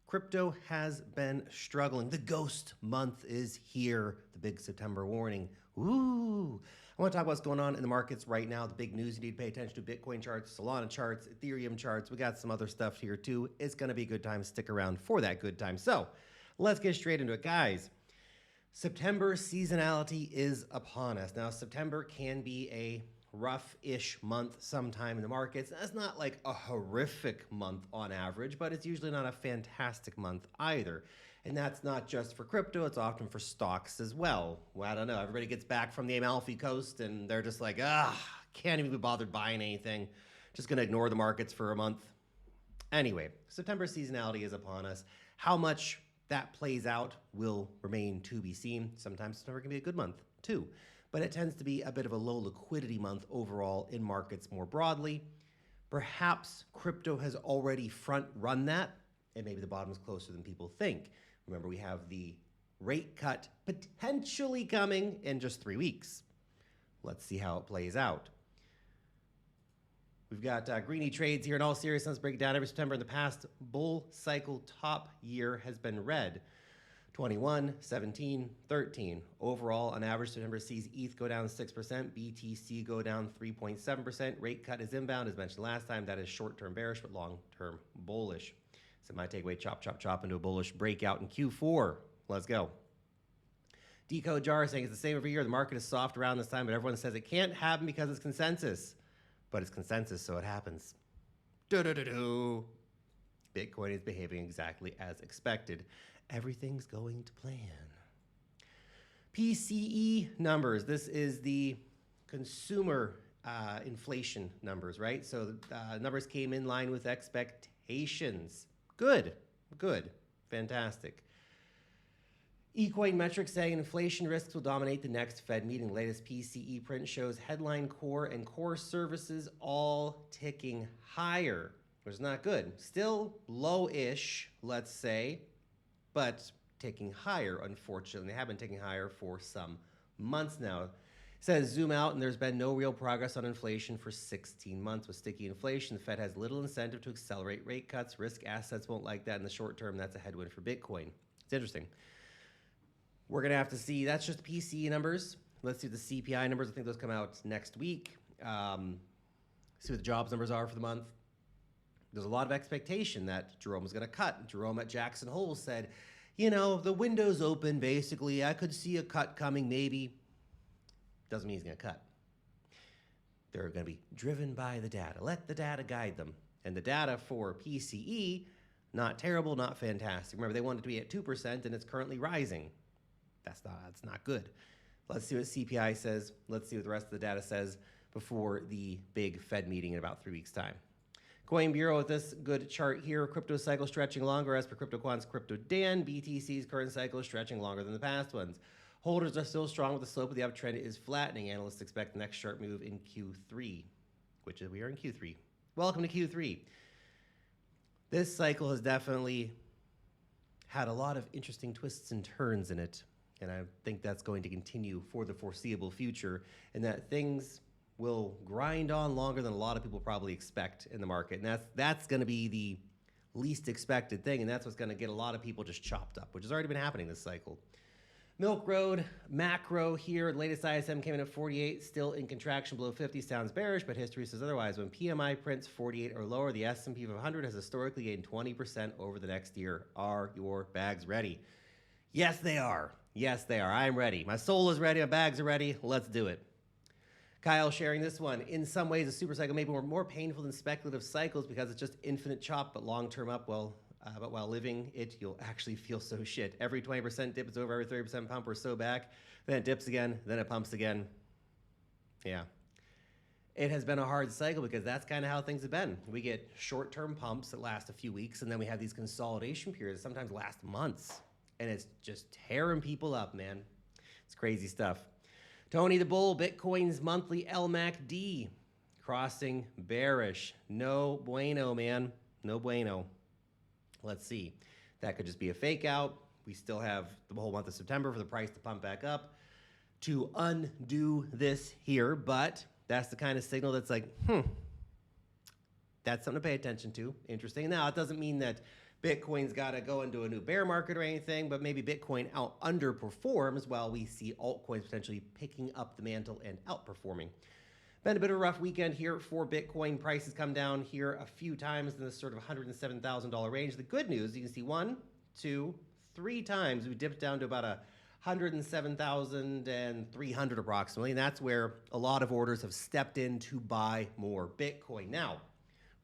Crypto has been struggling. The ghost month is here. The big September warning. Ooh. I want to talk about what's going on in the markets right now. The big news you need to pay attention to: Bitcoin charts, Solana charts, Ethereum charts. We got some other stuff here too. It's going to be a good time. Stick around for that good time. So let's get straight into it, guys. September seasonality is upon us. Now, September can be a rough-ish month sometime in the markets. That's not like a horrific month on average, but it's usually not a fantastic month either. And that's not just for crypto, it's often for stocks as well. Well, I don't know, everybody gets back from the Amalfi Coast and they're just like, can't even be bothered buying anything. Just gonna ignore the markets for a month. Anyway, September seasonality is upon us. How much that plays out will remain to be seen. Sometimes September can be a good month too, but it tends to be a bit of a low liquidity month overall in markets more broadly. Perhaps crypto has already front run that, and maybe the bottom is closer than people think. Remember, we have the rate cut potentially coming in just 3 weeks. Let's see how it plays out. We've got greeny trades here. In all seriousness, let's break it down. Every September in the past bull cycle top year has been red. 21, 17, 13. Overall, on average, September sees ETH go down 6%, BTC go down 3.7%. Rate cut is inbound, as mentioned last time. That is short-term bearish, but long-term bullish. So my takeaway, chop, chop, chop into a bullish breakout in Q4. Let's go. Decode Jar saying it's the same every year. The market is soft around this time, but everyone says it can't happen because it's consensus. But it's consensus, so it happens. Do-do-do-do. Bitcoin is behaving exactly as expected. Everything's going to plan. PCE numbers. This is the consumer inflation numbers, right? So the numbers came in line with expectations. Good, fantastic. Ecoin metrics saying inflation risks will dominate the next Fed meeting. Latest PCE print shows headline core and core services all ticking higher, which is not good. Still low-ish, let's say, but ticking higher, unfortunately. They have been ticking higher for some months now. It says zoom out, and there's been no real progress on inflation for 16 months. With sticky inflation, the Fed has little incentive to accelerate rate cuts. Risk assets won't like that in the short term. That's a headwind for Bitcoin. It's interesting. We're going to have to see. That's just PCE numbers. Let's see the CPI numbers. I think those come out next week. See what the jobs numbers are for the month. There's a lot of expectation that Jerome was going to cut. Jerome at Jackson Hole said, you know, the window's open, basically. I could see a cut coming, maybe. Doesn't mean he's going to cut. They're going to be driven by the data. Let the data guide them. And the data for PCE, not terrible, not fantastic. Remember, they wanted to be at 2%, and it's currently rising. That's not good. Let's see what CPI says. Let's see what the rest of the data says before the big Fed meeting in about 3 weeks' time. Coin Bureau with this good chart here. Crypto cycle stretching longer as per CryptoQuant's Crypto Dan. BTC's current cycle is stretching longer than the past ones. Holders are still strong, but the slope of the uptrend is flattening. Analysts expect the next sharp move in Q3, which is we are in Q3. Welcome to Q3. This cycle has definitely had a lot of interesting twists and turns in it. And I think that's going to continue for the foreseeable future, and that things will grind on longer than a lot of people probably expect in the market. And that's going to be the least expected thing, and that's what's going to get a lot of people just chopped up, which has already been happening this cycle. Milk Road, macro here. The latest ISM came in at 48, still in contraction below 50. Sounds bearish, but history says otherwise. When PMI prints 48 or lower, the S&P 500 has historically gained 20% over the next year. Are your bags ready? Yes, they are. Yes, they are. I'm ready. My soul is ready. My bags are ready. Let's do it. Kyle sharing this one. In some ways, a super cycle may be more painful than speculative cycles because it's just infinite chop, but long-term up, but while living it, you'll actually feel so shit. Every 20% dip is over, every 30% pump or so back. Then it dips again, then it pumps again. Yeah. It has been a hard cycle because that's kind of how things have been. We get short-term pumps that last a few weeks, and then we have these consolidation periods that sometimes last months. And it's just tearing people up, man. It's crazy stuff. Tony the Bull, Bitcoin's monthly LMACD crossing bearish. No bueno, man. No bueno. Let's see. That could just be a fake out. We still have the whole month of September for the price to pump back up to undo this here, but that's the kind of signal that's like, that's something to pay attention to. Interesting. Now, it doesn't mean that Bitcoin's got to go into a new bear market or anything, but maybe Bitcoin underperforms while we see altcoins potentially picking up the mantle and outperforming. Been a bit of a rough weekend here for Bitcoin. Prices come down here a few times in this sort of $107,000 range. The good news, you can see 1, 2, 3 times we dipped down to about 107,300 approximately, and that's where a lot of orders have stepped in to buy more Bitcoin. Now,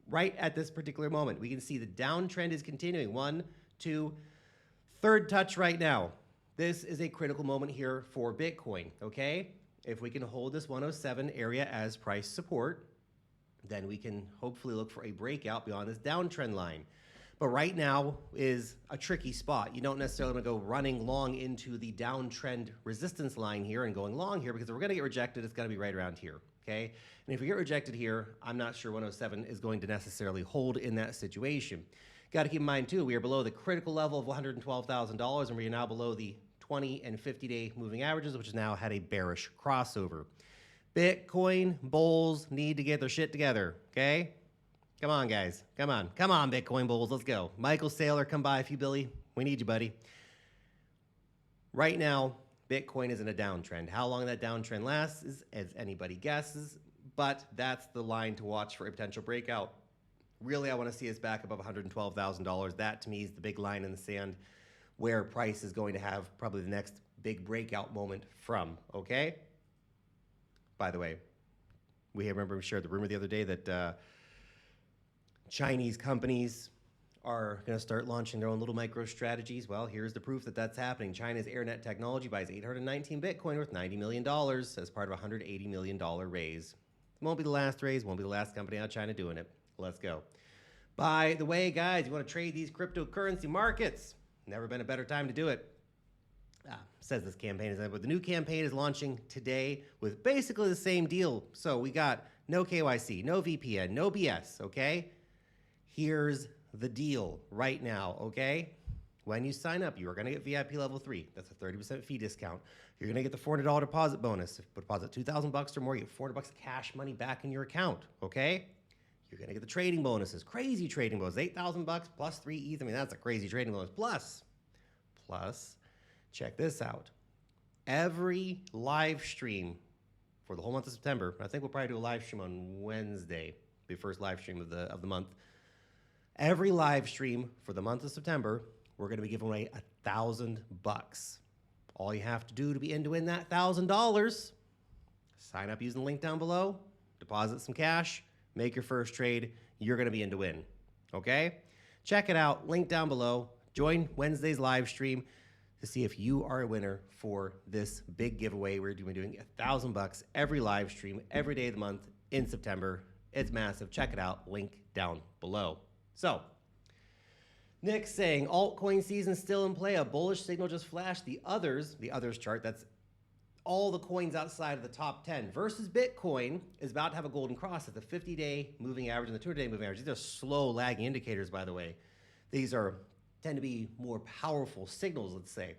right at this particular moment, we can see the downtrend is continuing. 1, 2, third touch right now. This is a critical moment here for Bitcoin, okay? If we can hold this 107 area as price support, then we can hopefully look for a breakout beyond this downtrend line. But right now is a tricky spot. You don't necessarily want to go running long into the downtrend resistance line here and going long here, because if we're going to get rejected, it's going to be right around here, okay? And if we get rejected here, I'm not sure 107 is going to necessarily hold in that situation. Got to keep in mind, too, we are below the critical level of $112,000, and we are now below the 20 and 50-day moving averages, which has now had a bearish crossover. Bitcoin bulls need to get their shit together, okay? Come on, guys. Come on. Come on, Bitcoin bulls. Let's go. Michael Saylor, come by if you, Billy. We need you, buddy. Right now, Bitcoin is in a downtrend. How long that downtrend lasts is as anybody guesses, but that's the line to watch for a potential breakout. Really, I want to see us back above $112,000. That, to me, is the big line in the sand where price is going to have probably the next big breakout moment from, okay? By the way, we shared the rumor the other day that Chinese companies are going to start launching their own little micro strategies. Well, here's the proof that that's happening. China's AirNet Technology buys 819 Bitcoin worth $90 million as part of a $180 million raise. Won't be the last raise, won't be the last company out of China doing it. Let's go. By the way, guys, you want to trade these cryptocurrency markets? Never been a better time to do it. Says this campaign is, but the new campaign is launching today with basically the same deal. So we got no KYC, no VPN, no BS, okay? Here's the deal right now, okay? When you sign up, you are going to get VIP level 3. That's a 30% fee discount. You're going to get the $400 deposit bonus. If you deposit $2,000 or more, you get $400 cash money back in your account, okay? You're going to get the trading bonuses, crazy trading bonuses, $8,000 plus 3 ETH. I mean, that's a crazy trading bonus. Plus, check this out. Every live stream for the whole month of September, I think we'll probably do a live stream on Wednesday, the first live stream of the month. Every live stream for the month of September, we're going to be giving away $1,000. All you have to do to be in to win that $1,000, sign up using the link down below, deposit some cash, make your first trade. You're going to be in to win. Okay? Check it out. Link down below. Join Wednesday's live stream to see if you are a winner for this big giveaway. We're doing $1,000 every live stream, every day of the month in September. It's massive. Check it out. Link down below. So, Nick saying, altcoin season still in play. A bullish signal just flashed. The others chart, that's all the coins outside of the top 10 versus Bitcoin is about to have a golden cross at the 50-day moving average and the 200-day moving average. These are slow lagging indicators, by the way. These tend to be more powerful signals, let's say.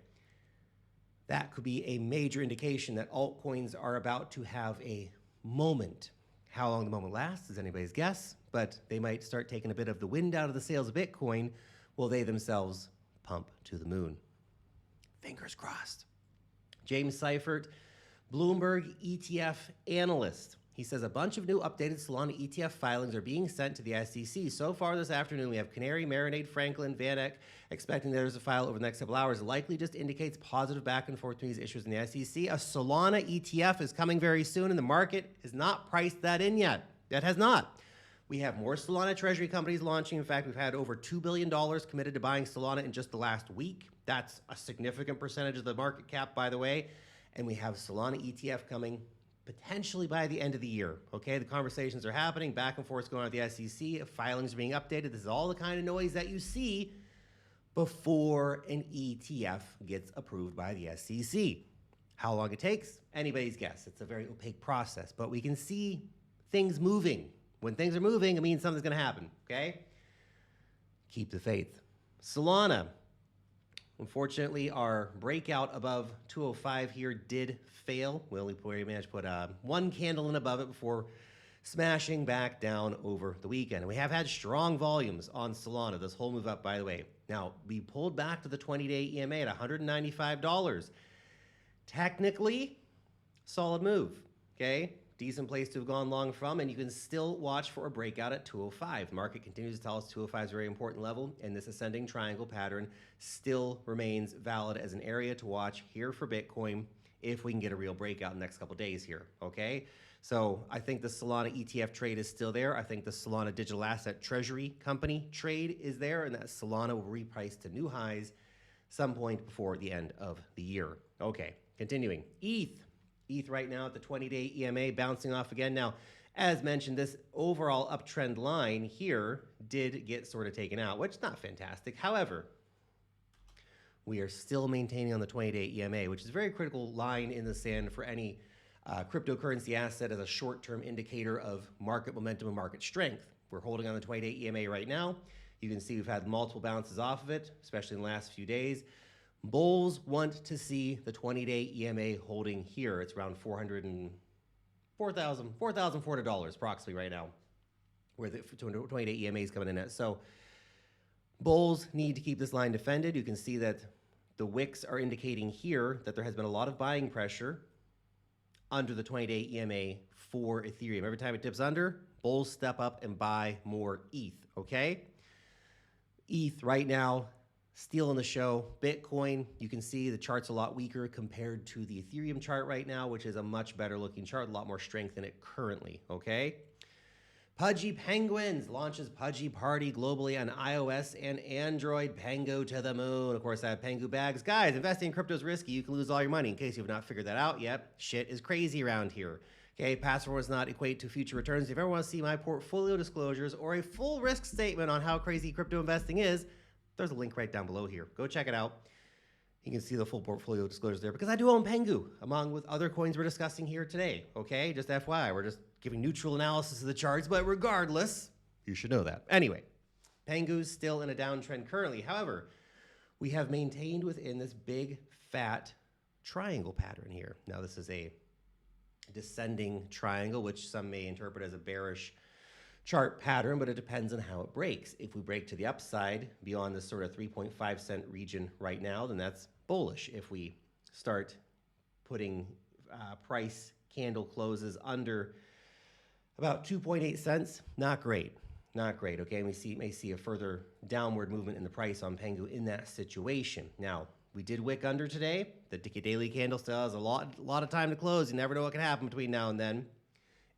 That could be a major indication that altcoins are about to have a moment. How long the moment lasts is anybody's guess, but they might start taking a bit of the wind out of the sails of Bitcoin while they themselves pump to the moon. Fingers crossed. James Seifert, Bloomberg ETF analyst. He says a bunch of new updated Solana ETF filings are being sent to the SEC. So far this afternoon, we have Canary, Marinade, Franklin, VanEck expecting theirs to file over the next couple hours. Likely just indicates positive back and forth between these issues in the SEC. A Solana ETF is coming very soon, and the market has not priced that in yet. That has not. We have more Solana treasury companies launching. In fact, we've had over $2 billion committed to buying Solana in just the last week. That's a significant percentage of the market cap, by the way. And we have Solana ETF coming potentially by the end of the year. Okay, the conversations are happening, back and forth going on with the SEC, filings are being updated. This is all the kind of noise that you see before an ETF gets approved by the SEC. How long it takes? Anybody's guess. It's a very opaque process, but we can see things moving. When things are moving, it means something's going to happen, okay? Keep the faith. Solana. Unfortunately, our breakout above 205 here did fail. We only managed to put one candle in above it before smashing back down over the weekend. And we have had strong volumes on Solana, this whole move up, by the way. Now, we pulled back to the 20-day EMA at $195. Technically, solid move, okay? Decent place to have gone long from, and you can still watch for a breakout at 205. Market continues to tell us 205 is a very important level, and this ascending triangle pattern still remains valid as an area to watch here for Bitcoin if we can get a real breakout in the next couple of days here, okay? So I think the Solana ETF trade is still there. I think the Solana digital asset treasury company trade is there, and that Solana will reprice to new highs some point before the end of the year. Okay, continuing. ETH right now at the 20-day EMA bouncing off again. Now, as mentioned, this overall uptrend line here did get sort of taken out, which is not fantastic. However, we are still maintaining on the 20-day EMA, which is a very critical line in the sand for any cryptocurrency asset as a short-term indicator of market momentum and market strength. We're holding on the 20-day EMA right now. You can see we've had multiple bounces off of it, especially in the last few days. Bulls want to see the 20-day EMA holding here. It's around $4,400 approximately right now, where the 20-day EMA is coming in at. So bulls need to keep this line defended. You can see that the wicks are indicating here that there has been a lot of buying pressure under the 20-day EMA for Ethereum. Every time it dips under, bulls step up and buy more ETH, okay? ETH right now, stealing the show. Bitcoin, you can see the chart's a lot weaker compared to the Ethereum chart right now, which is a much better looking chart, a lot more strength in it currently, okay? Pudgy Penguins launches Pudgy Party globally on iOS and Android. Pengu to the moon. Of course, I have Pengu bags. Guys, investing in crypto is risky. You can lose all your money. In case you have not figured that out yet, shit is crazy around here. Okay, past performance does not equate to future returns. If you ever want to see my portfolio disclosures or a full risk statement on how crazy crypto investing is, there's a link right down below here. Go check it out. You can see the full portfolio disclosures there because I do own Pengu, along with other coins we're discussing here today. Okay, just FYI, we're just giving neutral analysis of the charts, but regardless, you should know that. Anyway, Pengu's still in a downtrend currently. However, we have maintained within this big, fat triangle pattern here. Now, this is a descending triangle, which some may interpret as a bearish chart pattern, but it depends on how it breaks. If we break to the upside beyond this sort of 3.5 cent region right now, then that's bullish. If we start putting price candle closes under about 2.8 cents, not great. Not great, okay? And we may see a further downward movement in the price on Pengu in that situation. Now, we did wick under today. The daily candle still has a lot of time to close. You never know what can happen between now and then.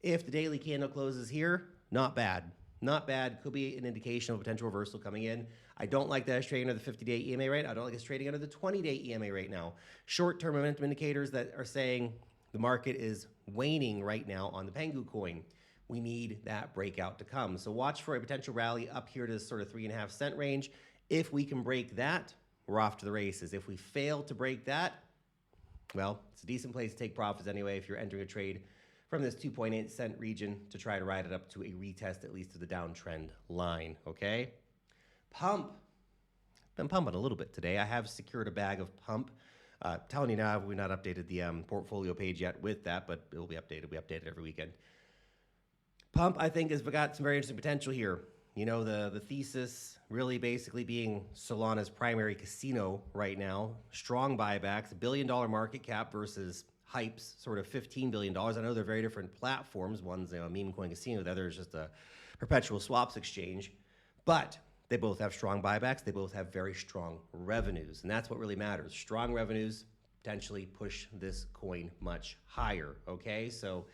If the daily candle closes here, not bad. Not bad. Could be an indication of a potential reversal coming in. I don't like that it's trading under the 50-day EMA rate. I don't like it's trading under the 20-day EMA right now. Short-term momentum indicators that are saying the market is waning right now on the Pengu coin. We need that breakout to come. So watch for a potential rally up here to this sort of 3.5 cent range. If we can break that, we're off to the races. If we fail to break that, well, it's a decent place to take profits anyway if you're entering a trade from this 2.8 cent region to try to ride it up to a retest at least to the downtrend line, okay? Pump. Been pumping a little bit today. I have secured a bag of pump. Telling you now, we've not updated the portfolio page yet with that, but it will be updated. We update it every weekend. Pump, I think, has got some very interesting potential here. You know, the thesis really basically being Solana's primary casino right now. Strong buybacks, $1 billion market cap versus Hype's sort of $15 billion. I know they're very different platforms. One's a meme coin casino, the other is just a perpetual swaps exchange. But they both have strong buybacks. They both have very strong revenues. And that's what really matters. Strong revenues potentially push this coin much higher. Okay, so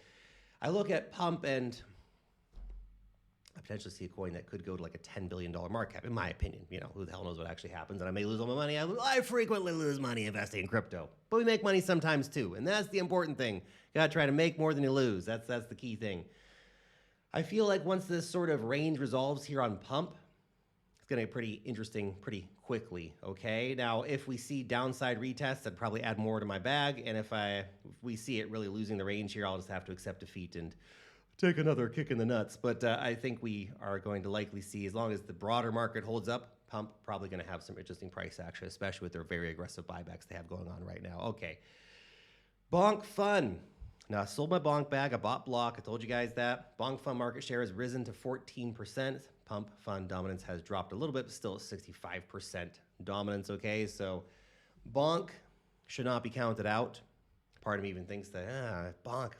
I look at Pump and I potentially see a coin that could go to like a $10 billion market cap, in my opinion. You know, who the hell knows what actually happens, and I may lose all my money. I frequently lose money investing in crypto, but we make money sometimes too, and that's the important thing. You gotta try to make more than you lose. That's the key thing. I feel like once this sort of range resolves here on Pump, it's gonna be pretty interesting pretty quickly, okay? Now, if we see downside retests, I'd probably add more to my bag, and if we see it really losing the range here, I'll just have to accept defeat and take another kick in the nuts. But I think we are going to likely see, as long as the broader market holds up, Pump probably going to have some interesting price action, especially with their very aggressive buybacks they have going on right now. Okay. Bonk Fun. Now, I sold my Bonk bag. I bought Block. I told you guys that. Bonk fund market share has risen to 14%. Pump fund dominance has dropped a little bit, but still at 65% dominance, okay? So Bonk should not be counted out. Part of me even thinks that, Bonk,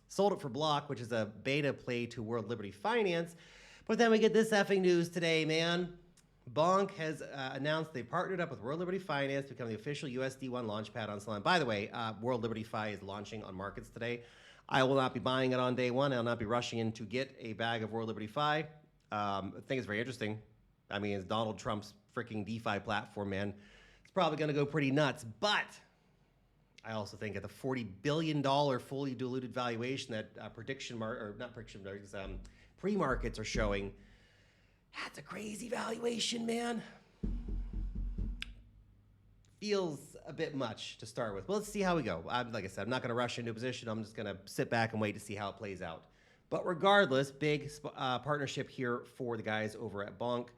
sold it for Block, which is a beta play to World Liberty Finance. But then we get this effing news today, man. Bonk has announced they partnered up with World Liberty Finance to become the official USD1 launchpad on Solana. By the way, World Liberty Fi is launching on markets today. I will not be buying it on day one. I'll not be rushing in to get a bag of World Liberty Fi. I think it's very interesting. I mean, it's Donald Trump's freaking DeFi platform, man. It's probably going to go pretty nuts. But I also think at the $40 billion fully diluted valuation that pre-markets are showing, that's a crazy valuation, man. Feels a bit much to start with. Well, let's see how we go. Like I said, I'm not going to rush into a position. I'm just going to sit back and wait to see how it plays out. But regardless, big partnership here for the guys over at Bonk.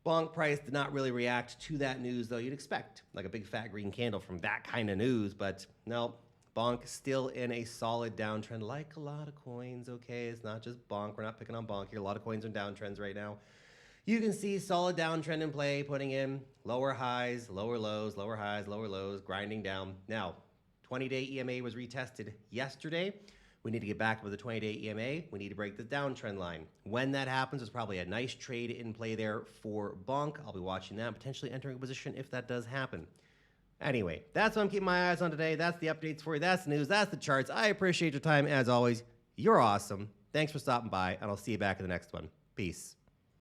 Bonk price did not really react to that news, though you'd expect, like a big fat green candle from that kind of news. But no, Bonk still in a solid downtrend, like a lot of coins, okay? It's not just Bonk. We're not picking on Bonk here. A lot of coins are in downtrends right now. You can see solid downtrend in play, putting in lower highs, lower lows, lower highs, lower lows, grinding down. Now, 20-day EMA was retested yesterday. We need to get back with the 20-day EMA. We need to break the downtrend line. When that happens, there's probably a nice trade in play there for Bonk. I'll be watching that, potentially entering a position if that does happen. Anyway, that's what I'm keeping my eyes on today. That's the updates for you. That's the news. That's the charts. I appreciate your time as always. You're awesome. Thanks for stopping by, and I'll see you back in the next one. Peace.